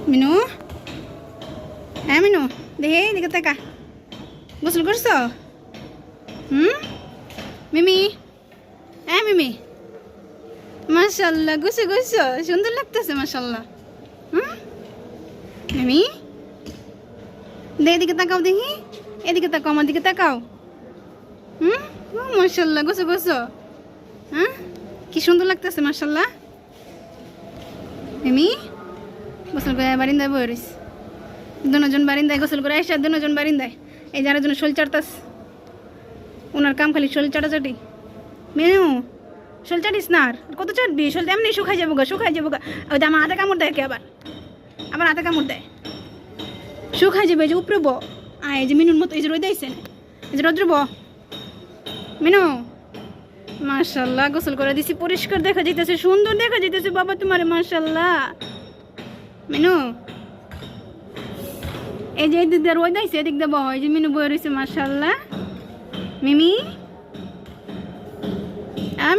মিনু, হ্যাঁ মিনু, দেখে এদিকে তাকা। গোসল করছো? মিমি, হ্যাঁ মিমি, মাশাল্লাহ গোসল করছো, সুন্দর লাগতেছে মাশাল্লাহ। মিমি, এদিকে তাকাও দেখি, এদিকে তাকাও, আমার দিকে তাকাও। মাশাল্লাহ গোসল করছো, কি সুন্দর লাগতেছে মাশাল্লাহ। মিমি গোসল করে বারিন্দায় বয়ে রইস, দুজন বারিন্দায় গোসল করে আসে, দুজন বারিন্দায় এই যারা জন্য শোল চাটতাস, ওনার কাম খালি শোল চাটাচাটি। মেনু শোল চাটিস না, আর কত চাটবি? শোল এমনি শুকাই যাবো গা, শুকাই যাবো গা। ওই আমার হাতে কামড় দেয় কে আবার, আবার হাতে কামড় দেয়, শুকাই যাবে। এই যে উপরে বো, এই যে মিনুর মতো, এই যে রোদ আইসে, এই যে রোদ্র বো। মিনু মাশাল্লাহ গোসল করে দিছি, পরিষ্কার দেখা যাইতেছে, সুন্দর দেখা যাইতেছে বাবা তোমার, মাশাল্লাহ। মিনু এই যে এদিক দিয়ে রোদ আইসে, এদিক দিয়ে বহ, এই যে মিনু বয়ে রয়েছে মাশাল্লাহ। মিমি,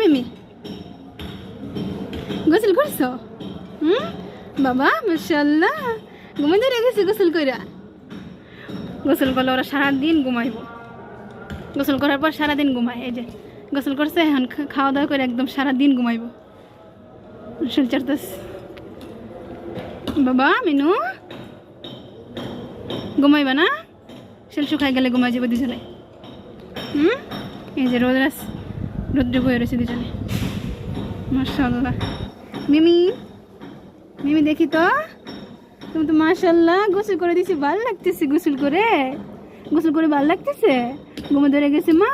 মিমি গোসল করছো? বাবা মাশাল্লাহ, ঘুমাই ধরে গেছে গোসল কইরা। গোসল করলে ওরা সারাদিন ঘুমাইব, গোসল করার পর সারাদিন ঘুমায়। এই যে গোসল করছে, এখন খাওয়া দাওয়া করে একদম সারাদিন ঘুমাইব। গোসল চারতাস বাবা। মিনু ঘুমাইবা না? শরীর শুকাই গেলে ঘুমাই যাবো দুজনে। এই যে রোদ্রে বয়ে রয়েছে দুজনে মাশাল্লাহ। মিমি, মিমি দেখি তো, তুমি তো মাশাল্লাহ গোসল করে দিছি, ভালো লাগতেছে গোসল করে, গোসল করে ভালো লাগতেছে। ঘুমে ধরে গেছে মা,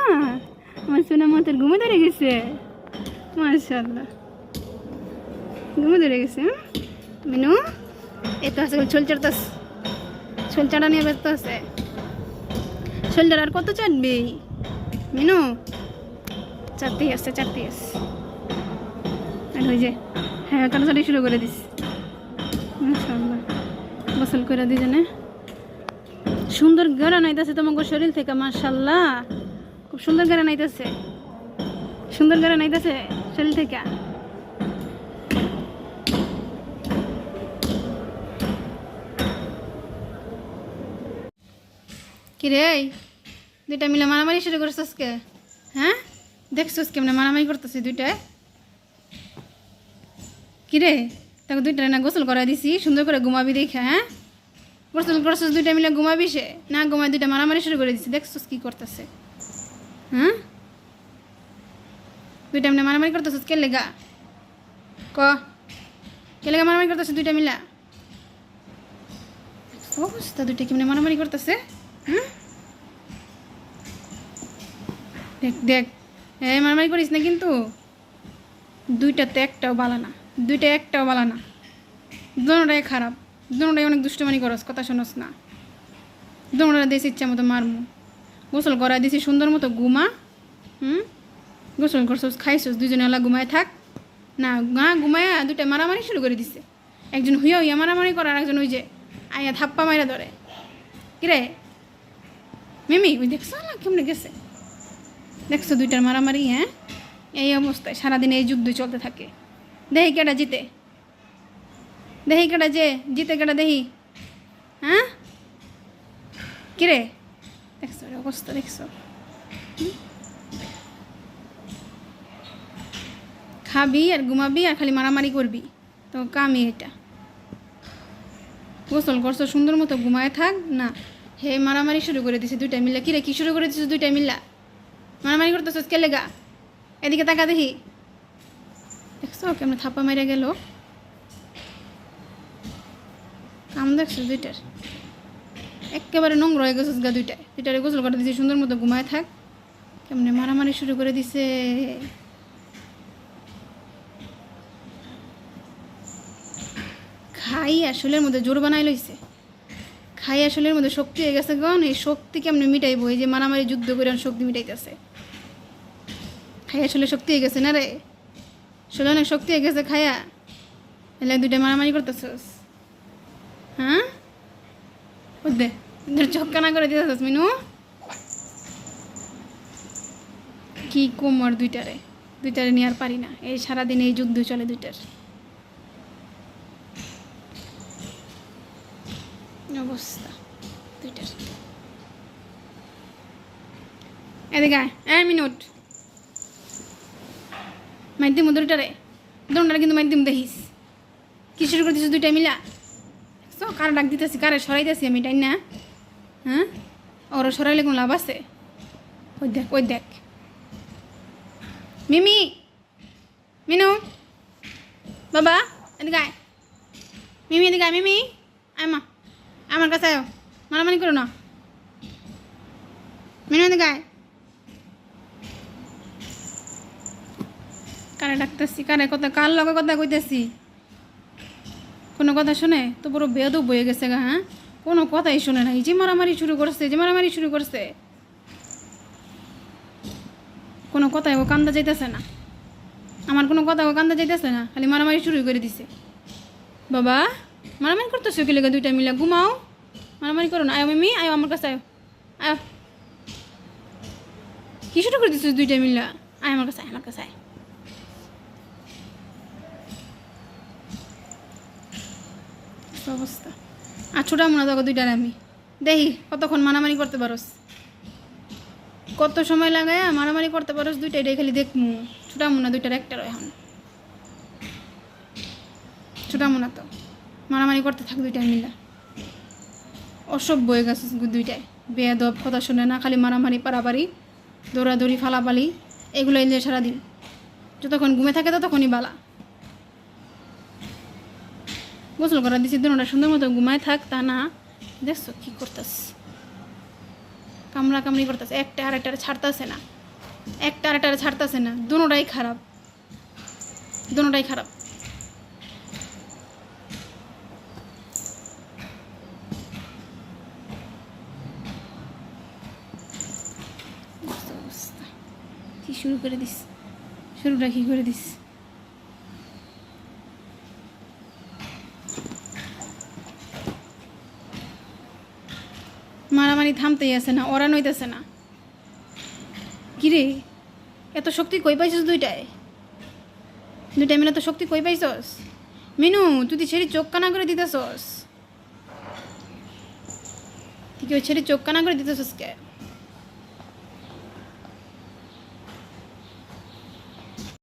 আমার সোনা মাথার ঘুমে ধরে গেছে মাশাল্লাহ, ঘুমে ধরে গেছে। মিনু এই তো আছে ছোল চাটতাস, ছোল চাটা নিয়ে ব্যস্ত আছে। ছোলটার আর কত চাটবি মিনু? চাটতেই আসছে, চাটতেই আসছে। আর ওই যে হ্যাঁ চাটাচাটি শুরু করে দিস মাশাআল্লাহ। গোসল করে দুজনে, সুন্দর ঘ্রাণ আইতাছে তোমার শরীর থেকে মাশাআল্লাহ, খুব সুন্দর ঘ্রাণ আইতাছে, সুন্দর ঘ্রাণ আইতাছে শরীর থেকে। কিরে দুইটা মিলে মারামারি শুরু করছিস কে? হ্যাঁ দেখছিস কেমনে মারামারি করতেছি দুইটায়? কিরে তাকে দুইটা না গোসল করাই দিছি, সুন্দর করে ঘুমাবি দেখে। হ্যাঁ গোসল করছিস দুইটা মিলে, ঘুমাবি সে না ঘুমাই, দুইটা মারামারি শুরু করে দিছি, দেখছিস কি করতেছে? দুইটা মিলে মারামারি করতেছিস কে লেগা? কে লেগা মারামারি করতেছে দুইটা মিলা? অবস্থা দুইটা কেমনে মারামারি করতেছে। দেখ দেখ, মারামারি করিস না কিন্তু, দুইটাতে একটাও বালা না, দুইটা একটাও বালা না, দুটাই খারাপ, দুটাই অনেক দুষ্টমানি করস, কথা শোনস না, দুটা দিয়েছি ইচ্ছা মতো মারমু। গোসল করাই দিছি সুন্দর মতো, ঘুমা। গোসল করছস, খাইছস, দুজনে ওলা ঘুমায় থাক না। ঘুমায়া দুইটা মারামারি শুরু করে দিছে, একজন হুইয়া হুইয়া মারামারি করে, আর একজন ওই যে আয়া থাপ্পা মাইরা ধরে। কিরে মিমি ওই দেখছো না কেমনে গেছে, দেখছো দুইটার মারামারি? হ্যাঁ এই অবস্থায় সারাদিন এই যুদ্ধ চলতে থাকে। দেখি কেটা জিতে, দেখি কেটা যে জিতে, কেটা দেখি। হ্যাঁ কিরে দেখছো অবস্থা, দেখছো? খাবি আর ঘুমাবি আর খালি মারামারি করবি, তো কামই এটা। গোসল করছো সুন্দর মতো, ঘুমায় থাক না, হে মারামারি শুরু করে দিছে দুইটা মিল্লা। কিরে কি শুরু করে দিছিস দুইটা মিল্লা? মারামারি করতেছিস কে লেগা? এদিকে তাকা দেখি, দেখছো কেমন থাপ্পা মেরে গেল? কাম দেখছো দুইটার, একেবারে নোংরা হয়ে গেছিস গা দুইটায়। দুইটারে গোসল করে দিছি সুন্দর মতো, ঘুমায় থাক, কেমনে মারামারি শুরু করে দিছে। খাই আসলের মধ্যে জোর বানাই লইছে, খাই আসলের মধ্যে শক্তি হয়ে গেছে গন। এই শক্তি কেমনে মিটাইবো? এই যে মারামারি যুদ্ধ করে শক্তি মিটাইতেছে। খাই আসলে শক্তি হয়ে গেছে না রে, আসলে অনেক শক্তি হয়ে গেছে খায়া, এলে দুইটা মারামারি করতেছস। হ্যাঁ বুঝবে চক্কানা করে দিতেছস মিনু। কি কোমর দুইটারে, দুইটারে নিয়ে আর পারি না, এই সারাদিন এই যুদ্ধ চলে দুইটার। অবস্থা দুইটার। এদিকে আয় মিনিট মাইদিম দুইটারে দোনটারে কিন্তু মাইদিম দেখিস কি শুরু করে দিছিস দুইটা মিলা। কারে ডাক দিতেছি কারে সরাইতেছি আমি তাই না? হ্যাঁ ওরা সরাইলে কোনো লাভ আছে? ওই দেখ মিমি মিনু বাবা এদিকে আয় মিমি এদিকে আয় মিমি আয় মা আমার কাছে আয় মারামারি করো না মিনু এদিকে আয়। কারে ডাকতেছি কারে কথা কার লগে কথা কইতেছি কোনো কথা শুনে তো পুরো বেয়াদব বয়ে গেছে গা। হ্যাঁ কোনো কথাই শুনে না, এই যে মারামারি শুরু করছে কোনো কথাই ও কান্দা যাইতেছে না, আমার কোনো কথা ও কান্দা যাইতেছে না, খালি মারামারি শুরু করে দিছে। বাবা মারামারি করতেছো কি লেগে দুইটা মিলে? ঘুমাও, মারামারি করো না। আয়ো মিমি আয়ো আমার কাছে আয়ো আয়ো। কি শুরু করে দিচ্ছ দুইটা মিলে? আয় আমার কাছে আয়। অবস্থা আর ছোটা মনে থাকো দুইটার আমি দেখি কতক্ষণ মারামারি করতে পারোস, কত সময় লাগায় মারামারি করতে পারোস দুইটা, এটাই খালি দেখমু। ছোটা মনে দুইটার একটার এখন ছোটা মনে তো মারামারি করতে থাক দুইটাই মিলা। অসভ্য হয়ে গেছে দুইটাই, বেয়াদব, কথা শুনে না, খালি মারামারি পারাপারি দৌড়াদৌড়ি ফালাপালি এগুলো এনে সারাদিন। যতক্ষণ ঘুমে থাকে ততক্ষণই বালা। গোসল করা দিচ্ছি দুটা সুন্দর মতো ঘুমায় থাক, তা না দেখছো কি করতেস, কামড়ি করতেছে, একটা আর একটা ছাড়তেছে না, দুটাই খারাপ। কি শুরুটা কি করে দিস? মারামারি থামতেই আছে না, ওরা নইতেছে না। কিরে এত শক্তি কই পাইছস দুইটাই মিলে তো শক্তি কই পাইছস? মিনু তুই ছেড়ে চোখ কানা করে দিতেছস, তুই কি ছেড়ে চোখ কানা করে দিতেছস কে?